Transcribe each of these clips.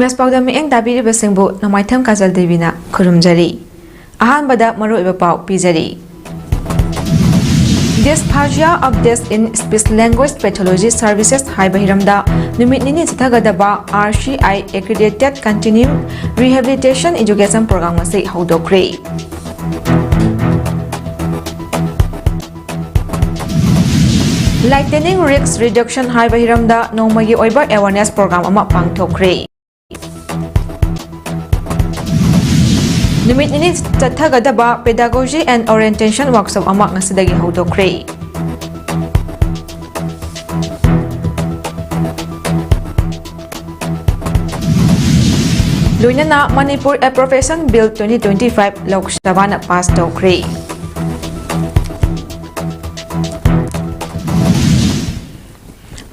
UGUIST PAODAM मियेंग दाबिरिबसिंगबु नमाइथम काजल देवीना खुरुमजरी अहानबदा मरुइबा पाउ पिजरी Dysphagia updates in speech language pathology services haibahiramda numit nini chithagadaba RCI accredited continuing rehabilitation education program ngasi haudokre Lightening risk reduction haibahiramda nomagi oiba awareness program ama pangthokre Numit nini chathagadaba pedagogy and orientation workshop ama ngasidagi haudokre Luinana Manipur a Profession Bill 2025 Lok Sabha na pass tokre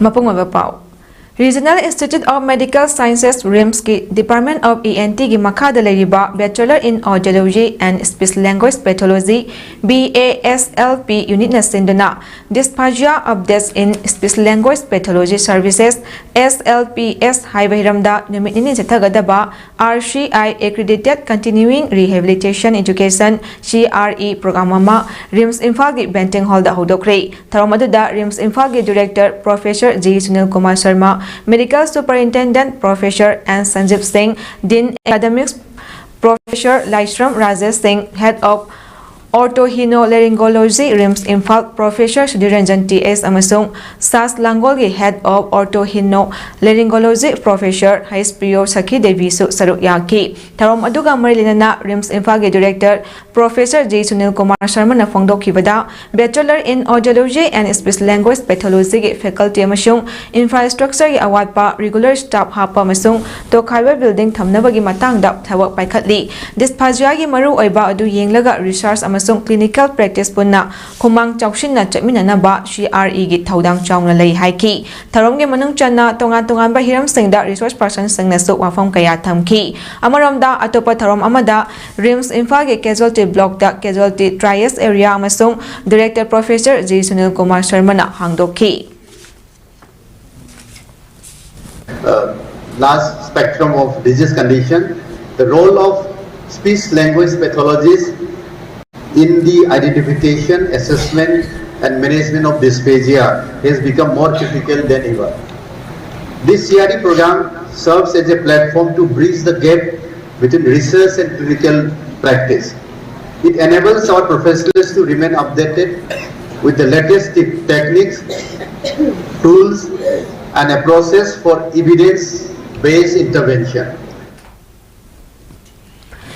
Mapungwa pau Regional Institute of Medical Sciences RIMS ki Department of ENT ki makhada leriba Bachelor in Audiology and Speech Language Pathology BASLP unit na sinduna Dysphagia updates in Speech Language Pathology Services SLPS haibahiramda numit nini chathagadaba RCI accredited continuing rehabilitation education CRE program ama RIMS Imphal ki Benting Hall da hodokre tharomaduda RIMS Imphal ki Director Professor G Sunil Kumar Sharma Medical Superintendent Professor N. Sanjeev Singh, Dean Academics Professor Laishram Rajesh Singh, Head of Orthohinolaryngology RIMS Imphal Professor Sudhiranjan T.S. Amasung SAS Langolgi Head of Orthohinolaryngology Professor Haipriyo Sakhi Devi Su Saruk Yaki Tharom aduga marilinana RIMS Imphal Director Professor J. Sunil Kumar Sharma na phongdokhibada Bachelor in Audiology and Speech Language Pathology gi faculty amasung infrastructure gi awatpa regular staff hapa amasung tokhaiba building thamnabagi matangda thawak paikhatli dysphagia gi maru oiba adu yenglaga research amasung clinical practice punna khumang chawshinna chatminana ba CRE gi thaudang chawna lei haiki tharom gi manung channa tongan ba hiram singda research person singna su wafam kaya thamki amaromda atopa tharom amada RIMS Imphal gi casualty block da casualty trias area amasung Director Professor J. Sunil Kumar Sharma na hangdokhi large spectrum of disease condition the role of speech language pathologists in the identification, assessment and management of dysphagia has become more critical than ever. This CRE program serves as a platform to bridge the gap between research and clinical practice. It enables our professionals to remain updated with the latest techniques, tools and a process for evidence-based intervention.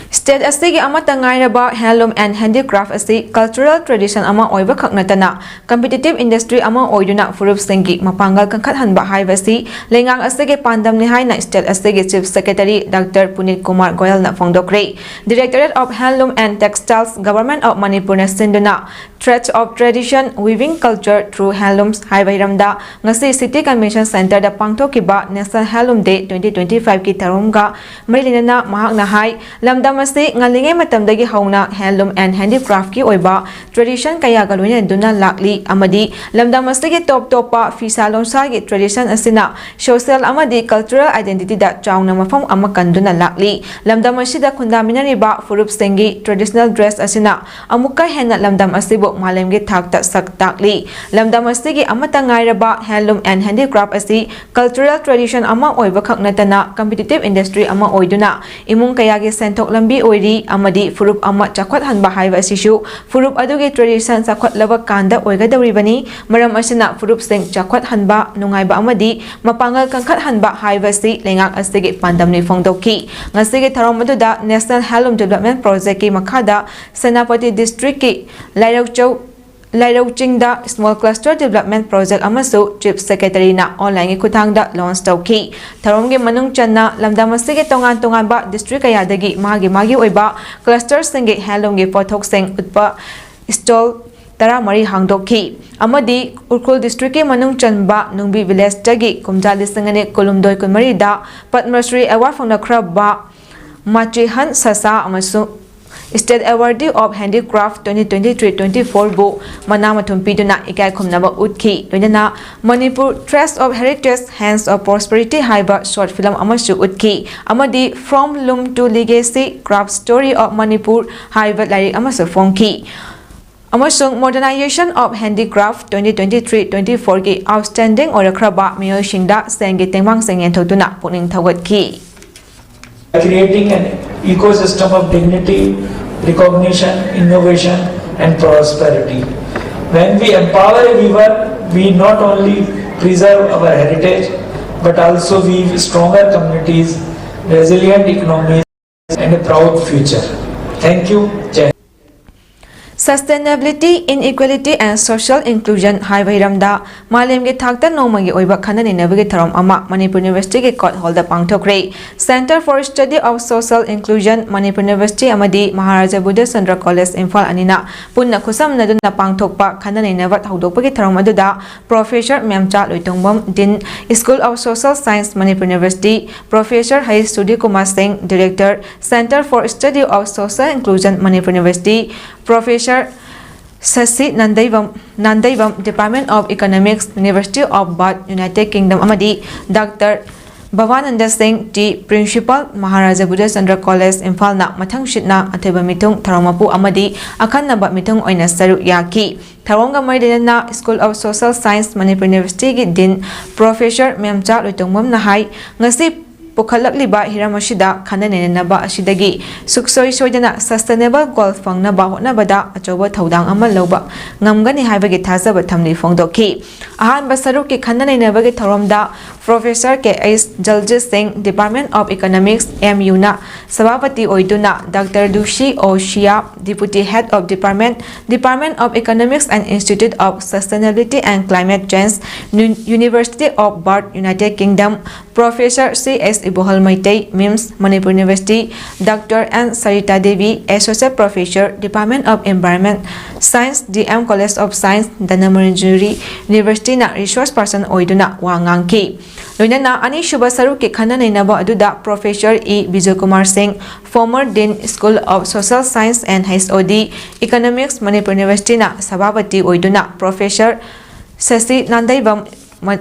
State asigi amata ngairaba handloom and handicraft asi cultural tradition ama oiba khaknatana competitive industry ama oiduna furup singi mapangal kankhat hanba haibasi lengang asigi pandam ni haina state asigi chief secretary Dr. Punit Kumar Goyal na phongdokre Directorate of Handloom and Textiles Government of Manipur na sinduna threads of tradition weaving culture through handlooms haibahiramda ngasi City Convention Center da pangthokiba National Handloom Day 2025 ki tarumga mailinana mahakna hai lamdam asi ngalingai matamdagi hauna handloom and handicraft ki oiba tradition kaya galoina duna lakli amadi lamdam asigi top topa fisa lonsa gi tradition asina social amadi cultural identity da chauna mafam ama kanduna lakli lamdam asida khundaminari ba furup sengi traditional dress asina amuka hena lamdam asibu malemgi thakta sak takli lamdam asigi amata ngairaba handloom and handicraft asi cultural tradition ama oiba khaknatana competitive industry ama oiduna imung kaya gi sentok lambi oiri amadi furup ama chakhwat hanba haiba asishu furup adugi tradition chakhwat laba kanda oigadawribani maram asina furup sing chakhwat hanba nungaiba amadi mapangal kankhat hanba haiba si lengak asigi pandamni phongdokhi ngasigi tharom aduda National Handloom Development Project ki makhada Senapati District ki Lairauchingda Small Cluster Development Project amasu Chief Secretary na online khutangda launch tawki tharomgi manung channa lamdam asigi tongan ba district kayadagi magi oiba cluster singi handloom gi pothok sing utpa stall tara mari hangdokhi amadi Urkhul District ki manung chanba nungbi village tagi kumjali singane kolumdoi kunmari da Padma Shri Award phongna khraba Machihan Sasa amasu State Awardee of Handicraft 2023-24 bu mana mathum piduna ikai khumnaba utki loinana Manipur Trace of Heritage Hands of Prosperity haiba short film amasu utki amadi From Loom to Legacy Craft Story of Manipur haiba lairik amasu fongki amasung Modernization of Handicraft 2023-24 gi outstanding orakraba miyoshingda sengi tengmang sengen thoduna puning thawatki creating an ecosystem of dignity, recognition, innovation and prosperity. When we empower a weaver, we not only preserve our heritage but also weave stronger communities, resilient economies and a proud future. Thank you. Jai. Sustainability, Inequality and Social Inclusion haibahiramda malemgi thakta nomagi oiba khanani nabagi tharom ama Manipur University ge court hall da pangthokre Center for Study of Social Inclusion Manipur University amadi Maharaja Buddha Chandra College Imphal anina punna khusamna duna pangthokpa khanani nabat haudokpagi tharom aduda Professor Memcha Loitongbam Dean School of Social Science Manipur University Professor Hai Sudhi Kumar Singh Director Center for Study of Social Inclusion Manipur University Professor Sasi Nandaivam Department of Economics University of Bath United Kingdom amadi Dr. Bhavananda Singh T Principal Maharaja Buddha Chandra College Imphal na mathang shitna atheba mitung tharomapu amadi akhanaba mitung oina saru yaki Tharonga Maidana School of Social Science Manipur University gi Dean Professor Memcha Loitongmam na hai ngasi Pukhalakliba Hiramashida Kananenaba Ashidagi Suksoi Soidana Sustainable Golf Fangnaba Nabada Achoba Todang Amaloba Ngamgani Habagi Tazaba Tamli Fongdoki Ahan Basaruki Kananabagi Taromda Professor K.S. Jaljit Singh Department of Economics MUNA Sabapati Oiduna Dr. Dushi Oshia Deputy Head of Department of Economics and Institute of Sustainability and Climate Change University of Bath United Kingdom Professor C.S. Ibohal Maitei MIMS Manipur University Dr. N. Sarita Devi Associate Professor Department of Environment Science DM College of Science Danamurinjuri University na Resource Person Oiduna Wangangki Loinana ani shuba saruki khananainaba aduda Professor E. Vijay Kumar Singh former Dean School of Social Science and HOD Economics Manipur University na Sabapati Oiduna Professor Sasi Nandaivam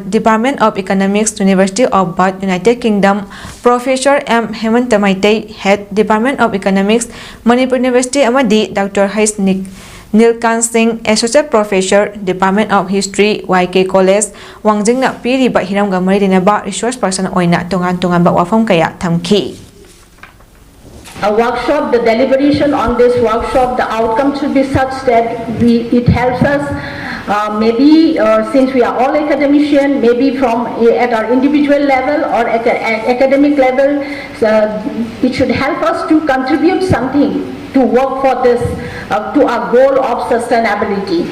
Department of Economics University of Bath United Kingdom Professor M. Hemanta Maitei Head Department of Economics Manipur University amadi Dr. Hais Nilkan Singh Associate Professor Department of History YK College Wangjingna piriba hiramga marinaba resource person oina tongan ba wafam kaya thamki a workshop, the deliberation on this workshop, the outcome should be such that it helps us since we are all academicians, maybe from at our individual level or at an academic level, it should help us to contribute something to work for this, to our goal of sustainability.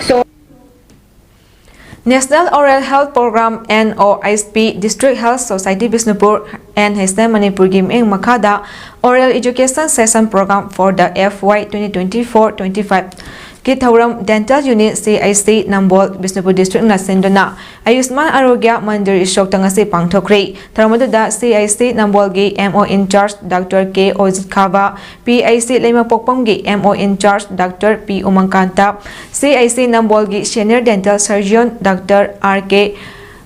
So, National Oral Health Program NOISP District Health Society Bisnupur and Hesna Manipur Gimeng Makada Oral Education Session Program for the FY 2024-25 Kitauram Dental Unit CIC Nambol Bisnupur District Nasendona Ayusman Arogya Mandir Ishok Tangasi Pangtokre Taramuda CIC Nambolgi MO in charge Dr. K. Ozkava PIC Lema Pokpomgi MO in charge Dr. P. Umangkanta CIC Nambolgi Senior Dental Surgeon Dr. R.K.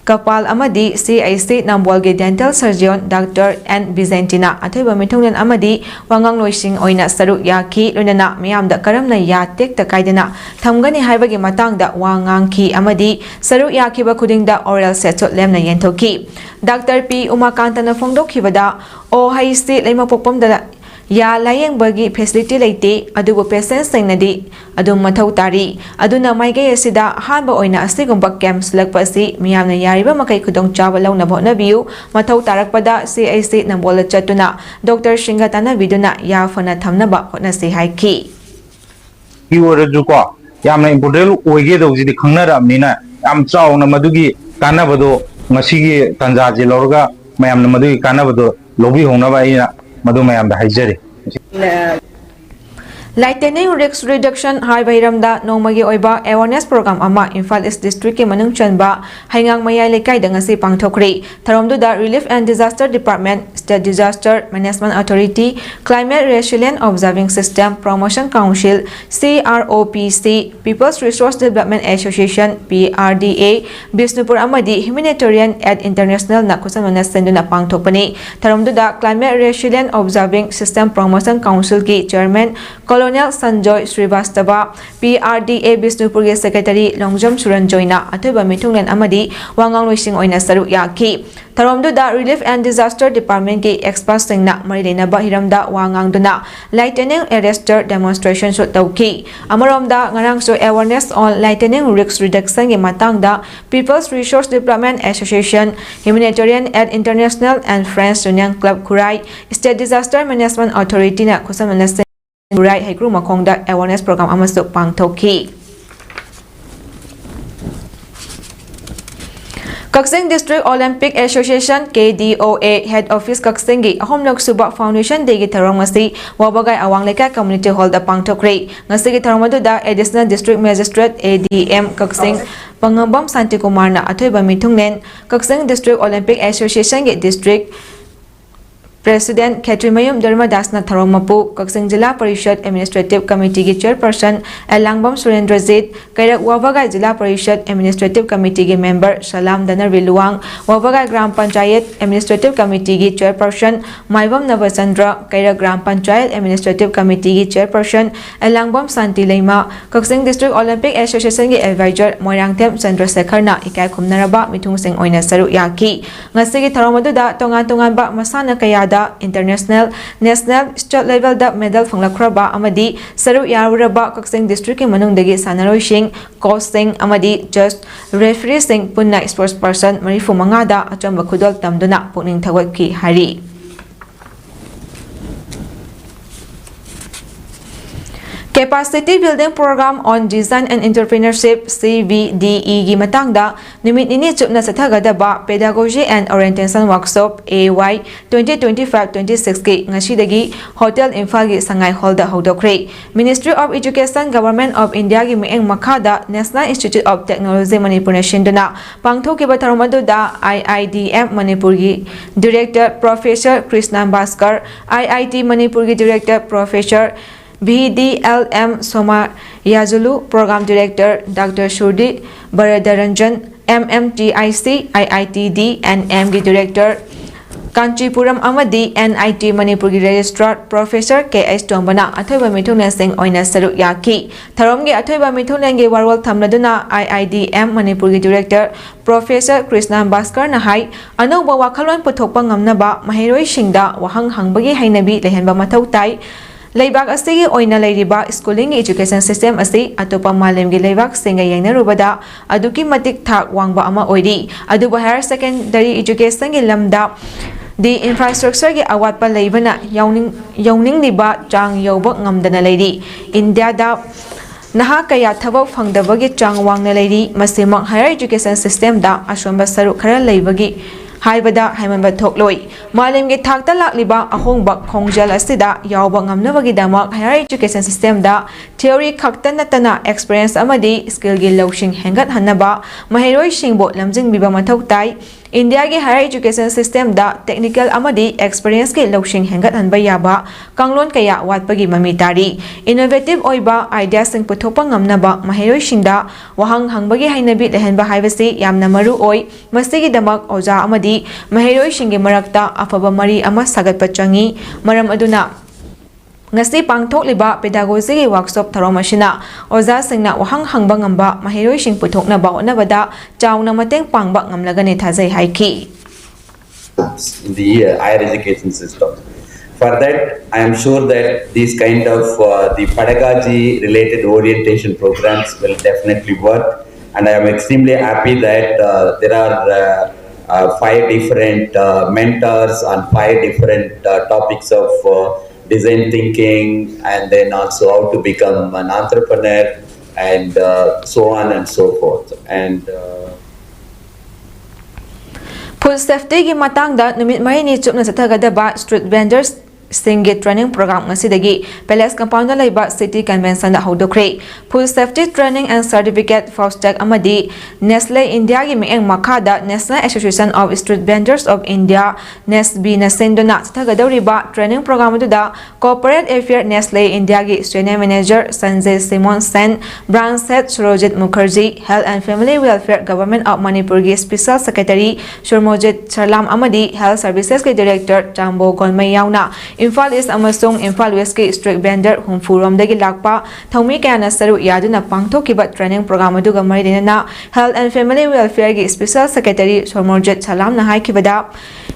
Kapal amadi CIC Nambolgi Dental Surgeon Dr. N. Bizantina Athiba Mitungnan amadi Wangang Loising Oina Saruk Yaki Lunana Miamda Karamna Yatek Takaidana Tamgani Haibagi Matangda Wangang Ki amadi Saruk Yakiba Kudingda Oral Setso Lemna Yentoki Dr. P. Umakanta na Fongdok Hibada O Haisi Lema Popom da Ya layang bagi facility laite adubu patient singnadi adum mathau tari aduna maigai asida hanba oina asigumba camps lakpasi miyamna yariba makai khudong chawa launa bhona biu mathau tarakpada CIC nambola chatuna Dr. Shingatana viduna ya fana thamnaba hotna se haiki ki oraju ko yamna important oige dawjidi khangnaramnina am chauna madugi kanabado ngasigi tanjaji lorga mayamna madugi kanabado lobi hongnaba ina Madu mayam da haijari Lightning risk reduction haiba hiramda nongmagi oiba awareness program ama Imphal East District ke manung chanba haingang mayai lekai da ngasi pangthokri tharomduda Relief and Disaster Department, State Disaster Management Authority, Climate Resilient Observing System Promotion Council, CROPC, People's Resource Development Association PRDA, Bisnupur amadi Humanitarian Aid International na kusanwana senduna pangthokpani tharomduda Climate Resilient Observing System Promotion Council ki Chairman Colonel Sanjoy Srivastava, PRDA Bisnupur Secretary Longjam Suranjoyna athoiba mithunglen amadi wangang loising oina saru yaki tharomduda Relief and Disaster Department ki expert singna marilena ba hiramda wangang duna lightning arrestor demonstration so tauki amaromda ngarang so awareness on lightning risk reduction gi matangda People's Resource Development Association, Humanitarian Aid International and Friends Union Club Kurai, State Disaster Management Authority na kusamana Kurai Haikru Makongda awareness program amasuk pangthoki. Kaksing District Olympic Association KDOA Head Office Kaksing gi ahom lok suba Foundation Day gi tharong ngasi wabagai awang leka community hall da pangthokre ngasi gi tharong da Additional District Magistrate ADM Kaksing Pangambam Santi Kumar na athoiba mithungnen Kaksing District Olympic Association gi District President Khetrimayum Dharmadas na Tharomapu, Kaksing Jila Parishad Administrative Committee ki Chairperson Elangbam Surendrajit, Kairak Wabagai Jila Parishad Administrative Committee ki Member Salam Danar Viluang, Wabagai Gram Panchayat Administrative Committee ki Chairperson Maibam Navachandra, Kairak Gram Panchayat Administrative Committee ki Chairperson Elangbam Santi Leima, Kaksing District Olympic Association ki Advisor Moirangtem Chandrasekhar na ikai khumnaraba mithung sing oina saru yaki. Ngasi ki Tharomaduda tongan ba masana kayada international, national, state level da medal phanglakraba amadi saru yaruraba Kaksing District ki manungdagi sanaroi sing, coach sing amadi just referee sing punna sports person marifu mangada achamba khudol tamduna pukning thawat ki hari. Capacity Building Program on Design and Entrepreneurship CBDE gi matangda numit ini chupna sathagadaba Pedagogy and Orientation Workshop AY 2025-26 ki ngasidagi Hotel Imphal gi Sangai Hall da hodokre Ministry of Education Government of India gi meeng makhada National Institute of Technology Manipur na shinduna pangthokiba tharomadu da IIDM Manipur gi Director Professor Krishna Bhaskar, IIT Manipur gi Director Professor BDLM Soma Yazulu, Program Director Dr. Shurdi Baradaranjan, MMTIC, IITD, and MG Director Kanchipuram Amadi, NIT Manipur Registrar Professor K.S. Tombana, Athoiba Mithunan Singh Oina Saru Yaki, Tharomgi Athoiba Mithunan gi Warwal Thamladuna, IIDM Manipur Director Professor Krishna Bhaskar Nahai, Anoba Wakalwan Puthokpa Ngamnaba, Mahiroi Shingda, Wahang Hangbagi Hainabi, Lehenba Mathautai, Laibak asigi oina lairiba schooling education system asi atopa malemgi laibak singa yengnarubada aduki matik thak wangba ama oiri aduba higher secondary education gi lamda the infrastructure gi awatpa leibana yauning liba chang yoba ngamdana leiri India da naha kaya thabak phangdabagi chang wangna leiri masimak higher education system da ashomba saru khara leibagi haibada haimanba thokloi malemgi thakta lakliba ahongba khongjal asida yawba ngamnabagi damak higher education system da theory khakta natana experience amadi skill gi lowsing hengat hanaba mahiroi singbo lamjing biba mathau tai India gi higher education system da technical amadi experience gi lowsing hengat hanba yaba kanglon kaya watpagi mami tari innovative oiba idea sing puthokpa ngamnaba mahiroi singda wahang hangbagi hainabi lehenba haibasi yamna maru oi masigi damak oja amadi mahiroi singi marakta afaba mari ama sagatpa changi maram aduna ngasi pangthokliba pedagogy gi workshop tharomashina oja singna wahang hangba ngamba mahiroi sing puthokna ba onabada chawna mateng pangba ngamlagani thajai haiki in the higher education system. For that, I am sure that these kind of the pedagogy related orientation programs will definitely work, and I am extremely happy that there are 5 different mentors on 5 different topics of design thinking, and then also how to become an entrepreneur, and so on and so forth. And Food safety gi matangda numit marini chupna sathagadaba street vendors singi training program ngasidagi Palace Compound laiba City Convention da hodokre Food Safety Training and Certificate Faustek amadi Nestle India gi mieng makada National Association of Street Vendors of India NASB na sendona tagadoriba training program da Corporate Affairs Nestle India gi Senior Manager Sanjay Simon Sen Branch Head Surojit Mukherjee Health and Family Welfare Government of Manipur gi Special Secretary Shurmojit Charlam amadi Health Services ki Director Jambo Golmai yauna Imphal East amasung Imphal West ki Street Vendor Humfurom dagi lakpa Thongmi kana saru yaduna pangthokiba training program aduga maridina Health and Family Welfare gi Special Secretary Shurmojit Charlam na haikibada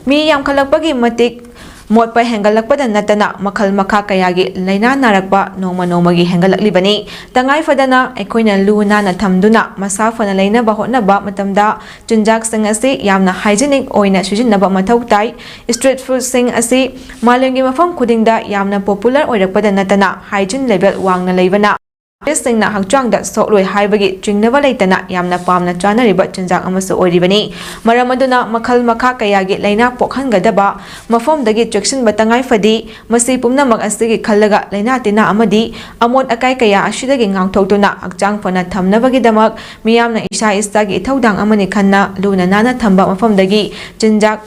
mi yam khalakpagi matik Mot pa hengalakpada natana makhal makha kayagi laina narakpa noma nomagi hengalaklibani tangai fadana ekoina luna na thamduna masa fana laina ba hotna ba matamda chunjak sing ase yamna hygienic oina sujinna ba mathau tai street food sing ase malengi mafam khudingda yamna popular oirakpada natana hygiene level wangna leibana Singna hangchangda sokloi haibagi chingnaba leitana yamna pamna chanariba chinjak amasu oiribani maramaduna makhal makha kayagi laina pokhangadaba mafomdagi chection batangai fadi masi pumnamak asigi khallaga laina tina amadi amot akai kaya ashidagi ngangthoktuna akchang fana thamnabagi damak miyamna isha istagi thodang amani khanna luna nana thamba mafomdagi chinjak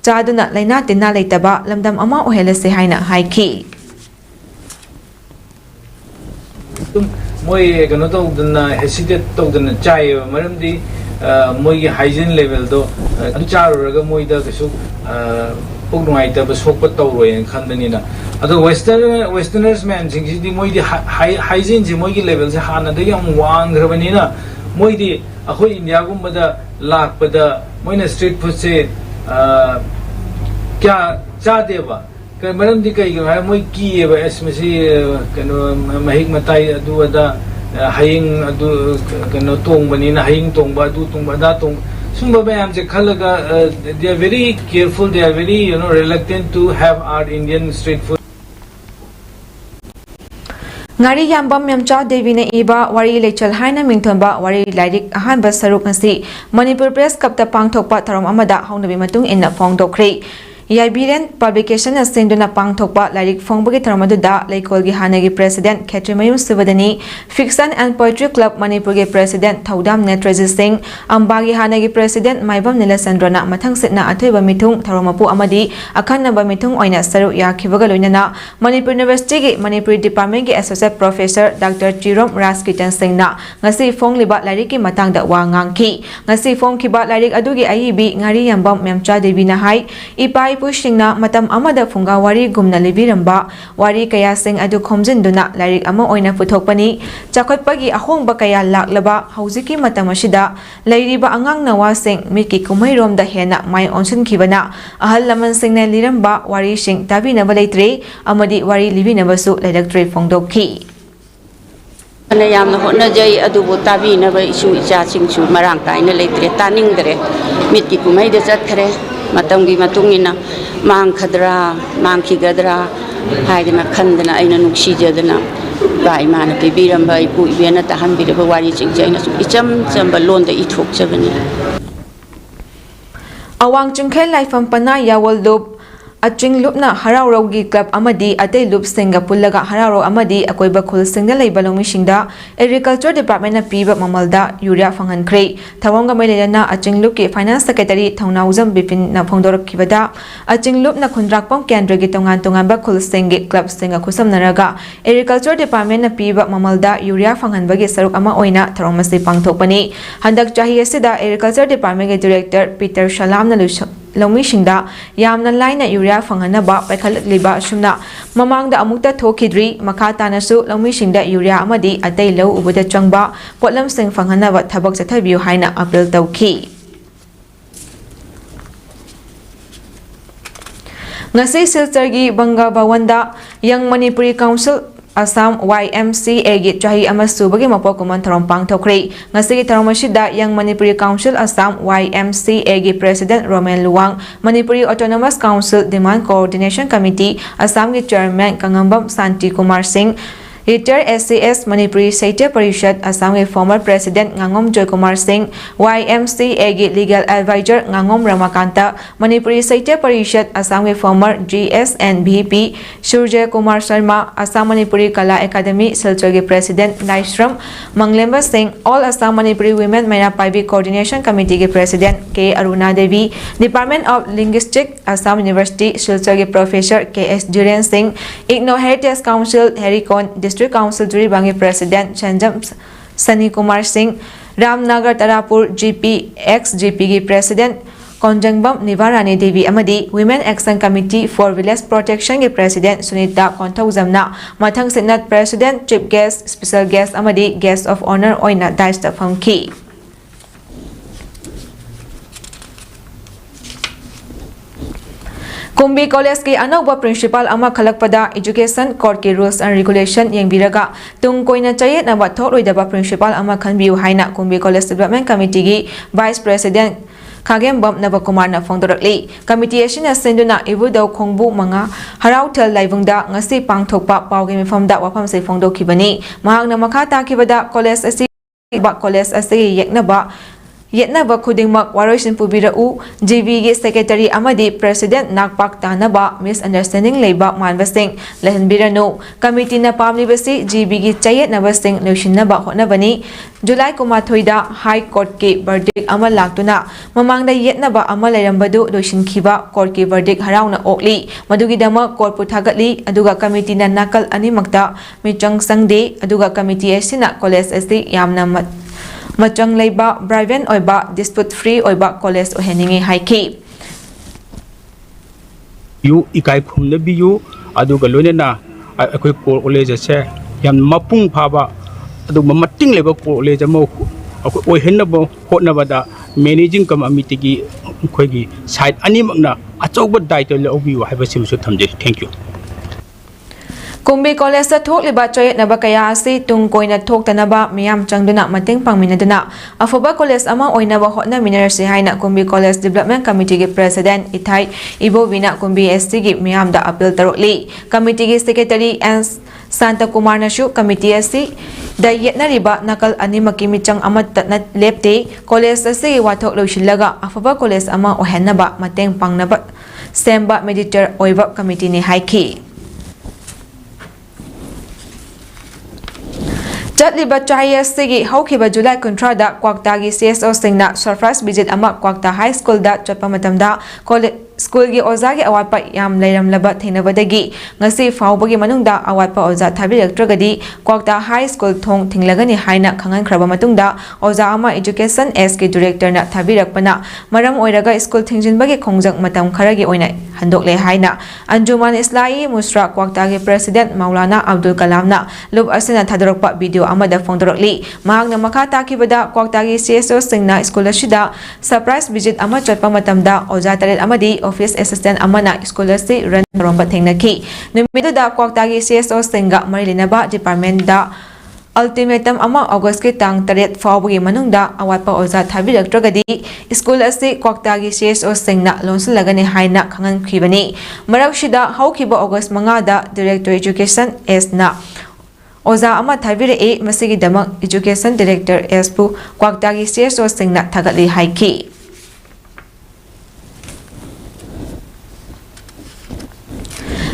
chaduna laina tina leitaba lamdam ama ohelase haina haiki moi kano tawdana hesitate tawdana chai maramdi moi gi hygiene level do adu charuraga moi da kasu pokngai ta basokpa tawroi en khandani na adu westerners man sing di moi di hygiene ji moi gi level se hana da yam wang grabani na moi di akhoi india gum da lakpada moi na street food se kya cha deba Malam di kay moi ki ba esmasi kano mahig matay adu ada haying adu kano tong bani na haying tong ba da tong sumba ba am je khalaga they are very careful they are very reluctant to have our Indian street food Ngari yambam yamcha devine iba wari lechal haina mingthonba wari lairik ahanba saruk ngasi Manipur Press Kapta pangthokpa tharom amada haungnabi matung inna phongdokre Yaibiren publication as Sinduna Pangthokpa Larik Fongbagi Tharmaduda Laikolgi Hanagi President Khetrimayum Sivadani Fiction and Poetry Club Manipurgi President PAODAM Netraji Singh Ambagi Hanagi President Maibam Nilasandrana Mathang Sitna Athoiba Mithung Tharomapu Amadi Akhanaba Mithung Oina Saru Yakhibaga Loinana Manipur University gi Manipur Department gi Associate Professor Dr. Chirom Raskitan Singhna ngasi fongliba larik ki matangda wa ngangki ngasi fongkiba larik adugi aibi ngari yambam memcha devina hai ipai Pushingna matam amada funga wari gumna libiramba wari kaya sing adu khomjinduna lairik ama oina puthokpani chakhotpagi ahongba kaya laklaba hauziki matam ashida leiriba angang nawa sing miki kumairom da hena mai onsin khibana ahal laman singna liramba wari sing tabina balaitre amadi wari libina basu lairaktre phongdokhi Ana yamna hotna jai adubu tabina ba isu icha singsu marang kaina leitre taning dere mitki kumai de chathre matamgi matungina mang khadra mang khigadra haidina khandana aina nuksi jadana bai mana pibiramba ipu ibena tahambiraba wari chingjaina icham chamba londa ithok chabani Awang Chungkhel Laifam Pana Yawal Lob Aching Lupna Haraurogi Club Amadi Ate Loop Singa Pulaga Hararo Amadi Akoiba Khul Singda Laibalomi Shingda Agriculture Department na Piba Mamalda Urea Fangan Kre Tawanga Melena Aching Loop ki Finance Secretary Thongnauzam Bipin na Phongdorok Kibada Aching Loop na Khundrakpam Kendra gi Tongan Tonganba Khul Singi Club Singa Khusam Naraga Agriculture Department na Piba Mamalda Urea Fangan Bagi Saruk Ama Oina Tharomasi Pangthokpani Handak Chahi Asida Agriculture Department gi Director Peter Shalam na Lomi Shingda Yamna Laina Urea Fanganaba Paikhalakliba Shumna Mamangda Amukta Thokidri Makata Nasu Lomi Shingda Urea Amadi Atay Low Ubuda Changba Potlam Sing Fanganaba Tabak Sathabiu Haina April Tauki Ngasi Siltargi Banga Bawanda Young Manipuri Council Assam YMCA gi chahi amasubagi mapokuman tharom pangthokre ngasi tharomashida Young Manipuri Council Assam YMCA gi President Roman Luwang Manipuri Autonomous Council Demand Coordination Committee Assam gi Chairman Kangambam Santi Kumar Singh Retired SCS Manipuri Sahitya Parishad Assam के former President Ngangom Joykumar Singh, YMCA के Legal Advisor Ngangom Ramakanta, Manipuri Sahitya Parishad Assam के former GSNBP Surjay Kumar Sharma, Assam Manipuri Kala Academy Silchar के President Naishram Manglemba Singh, All Assam Manipuri Women Maina Paibi Coordination Committee के President K. Aruna Devi, Department of Linguistics Assam University Silchar के Professor K.S. Dhiren Singh, IGNOU Heritage Council Herikon District Council Juribangi President Chanjam Sani Kumar Singh, Ramnagar Tarapur GP ex-GP की President Konjangbam Nivarani Devi Amadi, Women Action Committee for Village Protection के President Sunita Kontauzamna, Mathang Senate President Chief Guest Special Guest Amadi Guest of Honor Oina Daista Famki. Kumbi College की अनौबा principal अमा खलकपदा education court के rules and regulation यंगबिरगा तुंग कोइना चयेतनबा थोकलोइदबा प्रिंसिपल अमा खनबियु हाइना कुंबी कॉलेज डेवलपमेंट कमिटी की वाइस प्रेसिडेंट खागेमबम नबकुमार ना फोंदोरकली कमिटी असिना सेंदुना इबुदौ खोंगबु मंगा हराउथल लाइबुंगदा ngasi पांगथोकपा पावगे मिफमदा वाफम से फोंदोखिबनी महांगना मखा ताखिबदा कॉलेज असि कॉलेज असि येकनबा Yetnaba Kudingmak Waroisin Pubirau, JV Secretary Amadi, President Nakpak Tanaba, Misunderstanding Labor Manvasing, Lehan Birano, Committee na Pamlibasi, JB Chayet Navasing, Lushinaba Honabani, July Kumatoida, High Court K verdict Amal Laktuna, Mamang the Yetnaba Amalambadu, Lushin Kiba, Court K verdict Harauna Oakley, Madugidama, Court Putagatli, Aduga Committee na Nakal Animakta, Michang Sangde, Aduga Committee Esina, College SD Yamna Machang Laiba, Briven Oiba, Dispute Free Oiba College Oheningi Haiki. You Ikai Kumnabiyu, Adugaluna, a quick college, Yam Mapung Pava, Adu Mating Level College, Ohenabo, Hotnavada, Managing Committee, Quagi, Side Animagna, a toba title of you have a simple thank you. Kumbi College Talk Liba Choy Nabakaya Si Tung Koina Talk Tanaba, Miam Changduna, Mating Pangminaduna, Afoba College Ama Oinaba Hotna Minersi Haina Kumbi College Development Committee President Itai Ibo Vina Kumbi ST Miam da Appeal Tarotli, Committee Secretary and Santa Kumar Nashu Committee ST, the Yetna Riba Nakal Animaki Michang Amat Lepte, College ST Watok Lushilaga, Afoba College Ama Ohenaba, Mating Pangnaba, Semba Meditor Oiva Committee Ni Haiki. Jatliba Chaya Sigi, Hokiba July Contrada, Quaktagi CSO Singna, Surprise Visit Amak Quakta High School that Chapamatamda, School gi Ozagi Awatpa Yam Layram Labat Tinavadagi, Nasi Faubagi Manunda, Awatpa Oza Tabi Electrogadi, Quakta High School Tong Tinglagani Haina Kangan Krabamatunda, Ozama Education SK Director na Tabi Rakpana, Maram Oiraga School Tingjin Bagi Kongjang Matam Karagi Oina, Handokle Haina, Anjuman Islai Musra Quaktagi President Maulana Abdul Kalamna, Lub Asina Tadropa video Amada Fondorokli, Mahang Namakata Kibada, Quaktagi CSO Singna School Shida, Surprise Visit Amachapa Matamda, Ozataret Amadi, Office Assistant Amana Scholarship Run Romba Tengnaki. Numido da Quaktagi CSO Singa Marilinaba Department da Ultimatum Ama August ki Tang Taret Fawagi Manungda Awatpa Oza Tabi Electrogadi Scholarship Quaktagi CSO Singna Lonsulagani Haina Kangan Kibani Marakshida Haukiba August Mangada Director Education Esna Oza Ama Tabire A Masigi Damak Education Director Espu Quaktagi CSO Singna Tagatli Haiki.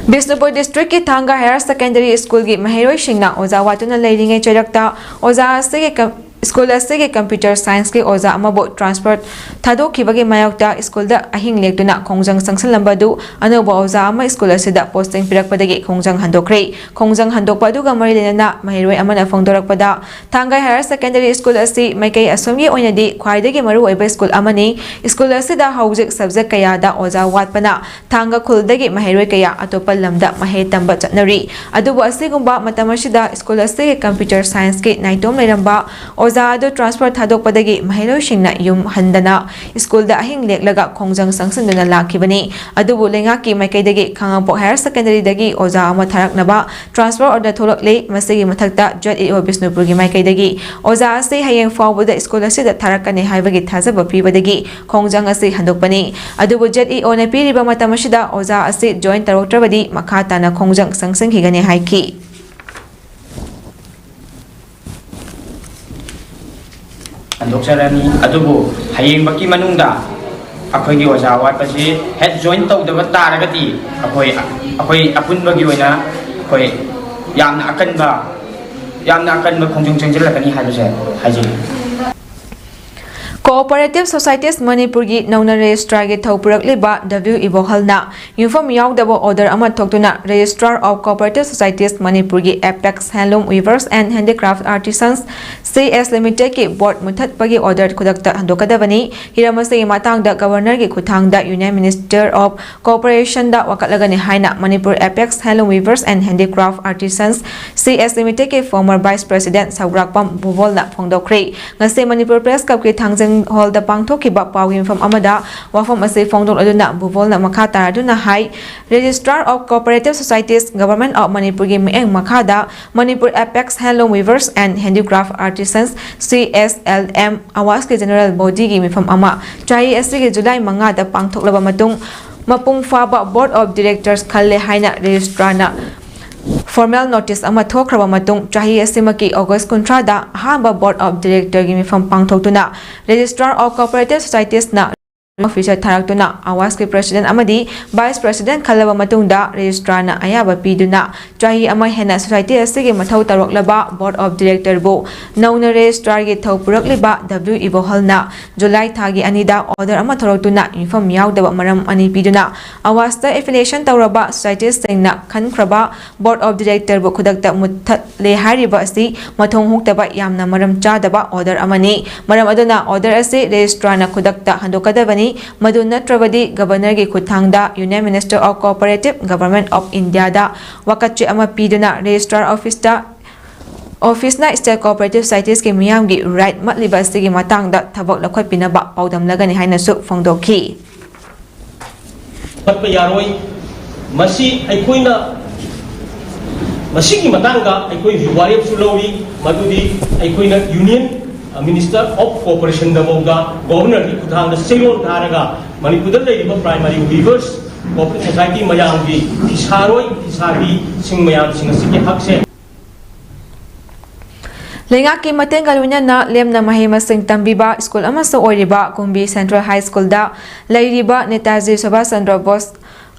Bisnupur District ki Thanga Higher Secondary School ki Mahiroi Shingna Oza Watuna Lading Charakta Oza Sige School Sige Computer Science ki Oza Amabo Transport Thado Kibagi Mayokta School da Ahing Legduna Kongjang Sangsal Lambadu Anoba Oza Ama School Sida Posting Pirakpadagi Kongjang Handokre Kongjang Handokpadu Gamarilena Mahiroi Amana Fongdorakpada Thanga Higher Secondary School Asi Maikay Asumgi Oinadi Kwaidagi Maru Eba School Amani School Sida Hawjik Subject Kaya da Oza Watpana Thanga Kuldagi Mahiroi Kaya Atopa Lamda Mahe Tamba Chatnari Adubu Asigumba Matamashida School Asi Computer Science ki Naitom Leramba Oza Ado Transport Hadokpadagi Mahiro Shingna Yum Handana School da Ahing Leklaga Kongjang Sangsanduna Lakibani Adubu Lengaki Maikaidagi Kangapok Higher Secondary Dagi Oza Ama Taraknaba Transfer Order Tholokle Masigi Matakta Jet EO Bisnupurgi Maikaidagi Oza Asi Hayang Fawbuda School Asi da Tarakani Haibagi Tazaba Pibadagi Kongjang Asi Handokpani Adubu Jet EO na Piriba Matamashida Oza Asi Joint Taroktrabadi Makata na Kongjang Sangsang Higani Haiki. ꯍꯟꯗꯣꯛꯆꯔꯅꯤ ꯑꯗꯨꯕꯨ ꯍꯌꯦꯡꯕꯛꯀꯤ ꯃꯅꯨꯡꯗ ꯑꯩꯈꯣꯏꯒꯤ ꯑꯣꯖꯥ ꯋꯥꯠꯄꯁꯤ ꯍꯦꯠ join ꯇꯧꯗꯕ ꯇꯥꯔꯒꯗꯤ ꯑꯩꯈꯣꯏ ꯑꯄꯨꯟꯕꯒꯤ ꯑꯣꯏꯅ ꯑꯩꯈꯣꯏ ꯌꯥꯝꯅ ꯑꯀꯟꯕ ꯈꯣꯡꯖꯪ ꯆꯪꯁꯤꯜꯂꯛꯀꯅꯤ ꯍꯥꯏꯕꯁꯦ ꯍꯥꯏꯖꯔꯤ Cooperative Societies Manipurgi Nauna Registrar gi Thaupurakliba W. Ibohalna Uniform Yaudaba Order ama Thoktuna Registrar of Cooperative Societies Manipurgi Apex Handloom Weavers and Handicraft Artisans CS Limited ki Board Muthatpagi Order Kudakta Handokadabani Hiramase Matangda Governor gi Kuthangda Union Minister of Cooperation da Wakatlagani Haina Manipur Apex Handloom Weavers and Handicraft Artisans CS Limited ki former Vice President Saugrakpam Buvolna Phongdokre ngase Manipur Press Club ki Thangjang Hall da pangthokiba pawin from amada wafam ase fongdol aduna buvolna makha taraduna hai Registrar of Cooperative Societies Government of Manipur gi meeng makhada Manipur Apex Handloom Weavers and Handicraft Artisans CSLM awas ke General Body gi mifam ama chai ase ge July 5 da pangthoklaba matung mapung faba Board of Directors khalle haina Registrar na Formal notice ama thokraba matung chahi asimaki August kuntrada ahamba Board of Director gi mifam pangthoktuna Registrar of Cooperative Societies na Official Taraktuna Awas ki President amadi Vice President khalaba matungda Registrar na ayaba piduna chahi ama hena society asigi mathau taroklaba Board of Director bu nauna Registrar gi thaupurakliba W. Ibohalna July thagi anida order ama thoroktuna inform yaudaba maram ani piduna Awasta affiliation tawraba societies singna khankraba Board of Director bu khudakta muthat le hariba asi mathong huktaba yamna maram chadaba order amani maram aduna order asi Registrar na khudakta handokadabani Madu Natrabadi Governor gi Kuthangda Union Minister of Cooperative Government of India da Wakachi ama piduna Registrar Office na State Cooperative Societies ki miyam gi right matliba sigi matangda thabak lakhoi pinaba paudam lagani haina su phongdokhi Patpa yaroi masi aikoina masigi matanga aikoi riwayat sulawi madudi aikoina Union Minister of Cooperation Damoga Governor ki Kuthangda Seron Tharaga Manipur da primary weavers cooperative society mayam gi isaroi isagi sing mayam sing asigi hakse Lengaki matenga lunana lemna mahima sing tambiba school amaso oiriba Kumbi Central High School da leiriba Netaji Subhash Chandra Bose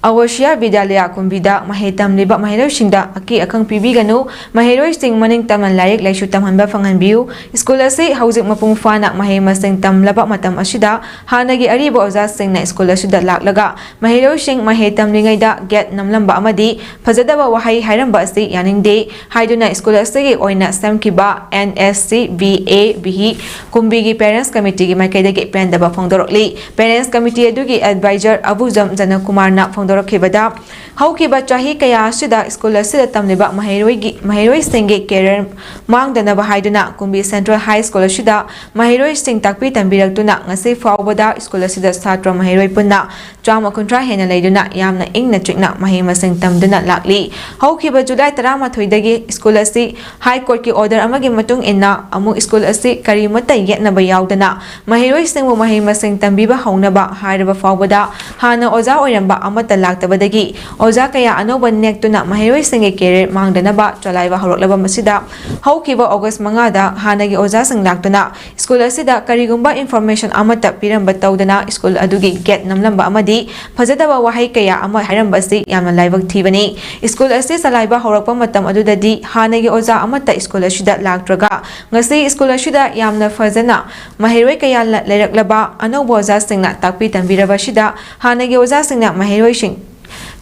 Awashia Vidyalaya Kumbida Mahetam Liba Mahero Singda Aki Akang Pibiganu Mahero Sing Maning Taman Layak Laishu Tamhanba Fanganbiu School Ase Housing Mapung Fana Mahema Sing Tam Laba Matam Ashida Hanagi Aribo Oza Sing na School Ashida Laklaga Mahero Sing Mahetam Lingaida Get Namlamba Amadi Fazadaba Wahai Hairamba Ase Yaning Day Haiduna School Ase Oina Samkiba NSC VA Bihi Kumbigi Parents Committee Makaidagi Pendaba Fongdorokli Parents Committee Adugi Advisor Abuzam Janakumar na Fongdorokli Kibada Haukiba Chahi Kaya Sida School Sida Tamliba Mahiroi Singh Career Mangdana Bahaiduna Kumbi Central High School Shida Mahiroi Singh Takpi Tambiratuna Ngasi Fawbada School Sida Satra Mahiroi Punna Drama Contra Hena Laiduna Yamna Ingna Chikna Mahima Singh Tamduna Lakli Haukiba July Tarama Thuidagi School Asi High Court ki Order Amagi Matung Inna Amu School Asi Karimata Yetna Bayaudana Mahiroi Singh Mahima Singh Tambiba Haunaba Hairaba Fawbada Hana Oza Oiramba Amata Laktabadagi Oza Kaya Anoba Nektuna Mahiroi Singh Career Mangdanaba Chalaiba Horoklaba Masida Haukiba August Mangada Hanagi Oza Singh Laktuna School Asida Karigumba Information Amata Piramba Taudana School Adugi Get Namlamba Amadi Fazadaba Wahai Kaya Ama Hairamba Si Yamna Laibak Tivani School Asi Salaiba Horakpa Matam Adudadi Hanagi Oza Amata School Ashida Laktraga Ngasi School Ashida Yamna Fazana Mahiroi Kaya Leraklaba Anoba Oza Singh Takpi Tambiraba Shida Hanagi Oza Singh Mahiroi Singh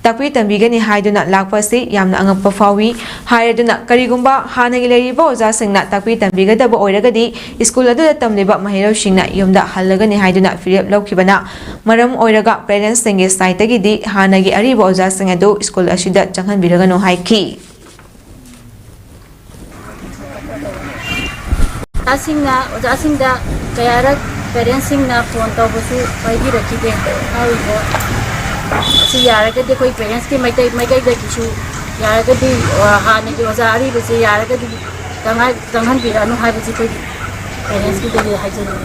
Takpi Tambigani Haiduna Lakpasi Yamna Angapa Fawi Haiduna Karigumba Hanagi Leriba Oza Singna Takpi Tambigadaba Oiragadi School Adu Tamliba Mahiro Singna Yumda Halagani Haiduna Philip Lokibana Maram Oiraga Parents Singi Saitagidi Hanagi Ariba Oza Singadu School Ashida Changan Biragano Haiki Asingna Oza Singda Kayarak Parents Singna Phone Tabusu Paibi Rakibe Haribo Si yaragadi koi parents ki mai kai da kishu yaragadi hane ki wazari bese yaragadi tanghan biranu hai bese koi parents ki dele hai jani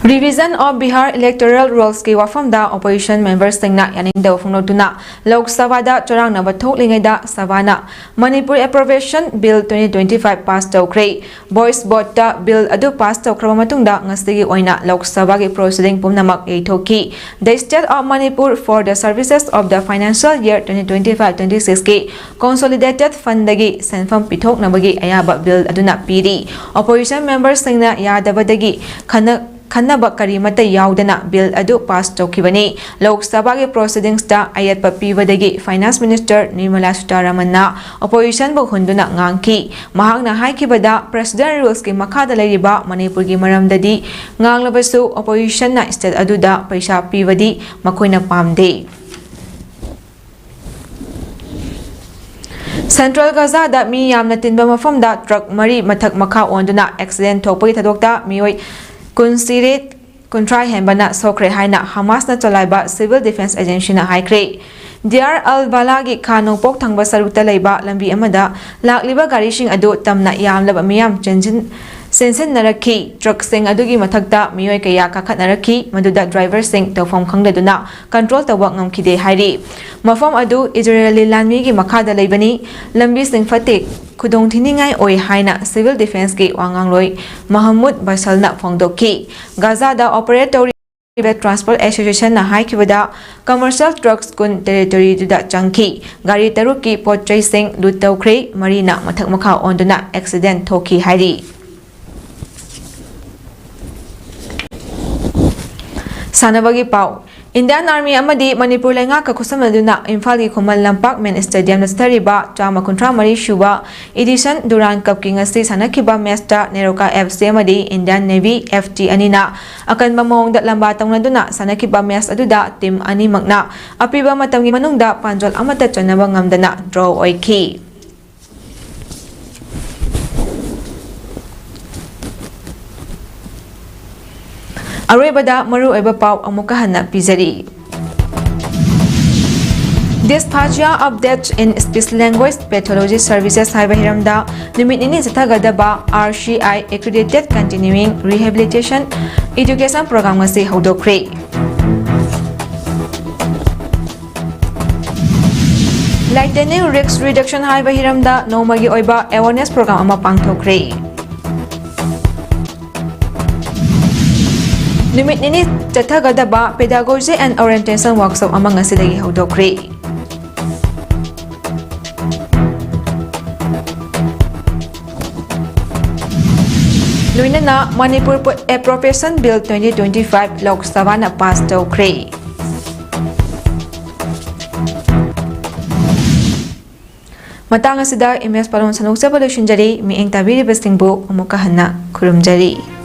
Revision of Bihar electoral rules ki wafamda opposition members singna yaningda phungnotuna Lok Sabha da chorangna bathok lingaida Savana Manipur appropriation bill 2025 pass tawkre voice vote ta bill adu pass tawkraba matungda ngasigi oina Lok Sabha ki proceeding pumnamak eithoki the state of Manipur for the services of the financial year 2025-26 ki consolidated fund dagi senfam pithok nabagi ayaba bill aduna piri opposition members singna yadabadagi Khanaba karimata yaudana bill adu pass tawkibani Lok Sabha ge proceedings ta ayat papibadagi finance minister Nirmala Sitharamanna opposition bu hunduna ngangki mahakna haikibada president rules ki makhada leiriba Manipur gi maramdadi nganglabasu opposition na state aduda paisa pibadi makoina pamde Central Gaza da mi yamna tinba mafamda truck mari mathak makha onduna accident thokpagi thadokta mioi Kunsirit Kuntrai Hembana Sokre Haina Hamas na Chalaiba Civil Defense Agency na Haikre Dr. Al-Balagi Kano Pok Thangba Saruta Laiba Lambi Amada Lakliba Garishing Adu Tamna Yamlaba Miyam Sensen Naraki Truck Sing Adugi Matakta Miyoy Kaya Kakat Naraki Maduda Driver Sing Tawfam Kangdaduna Control Tawak Ngam Hairi Mafam Adu Israeli Lanmi Gi Makada Laibani Lambi Sing Fatik Kudong Tiningai Oi Haina Civil Defense Ki Wangangloi Mahamud Basalna Fongdoki Gaza da Operator Transport Association na haikibada commercial trucks kun territory duda changki gari taruki pot tracing lutawkre marina mathak makha onduna accident thoki hairi Sanabagi Pau Indian Army amadi Manipur lenga ka khusamaduna Imphal gi Khumal Lampak Men Stadium na stariba chama kuntra mari shuba edition Duran Cup ki ngasi sanakiba match Neroka FC amadi Indian Navy FT anina akan mamong da lamba tangladuna sanakiba match aduda team ani magna apiba matamgi manungda panjol amata chanaba ngamdana draw oiki Arebada Maru Eba Pau Amukahana Pizari. Dispatcha updates in speech language pathology services Haibahiramda, Numitini Zatagadaba RCI accredited continuing rehabilitation education program Masi Hodokre. Lightning risk reduction Haibahiramda Nomagi Oiba awareness program Amapang Tokre. Numit nini Chathagadaba pedagogy and orientation workshop among asidagi hodokre. Luinana Manipur Appropriation Bill 2025 Lok Sabha na pass tawkre. Matang asida MS Palon Sanok Sabalushin Jari miing tabiri bastingbo umukahana kurumjari.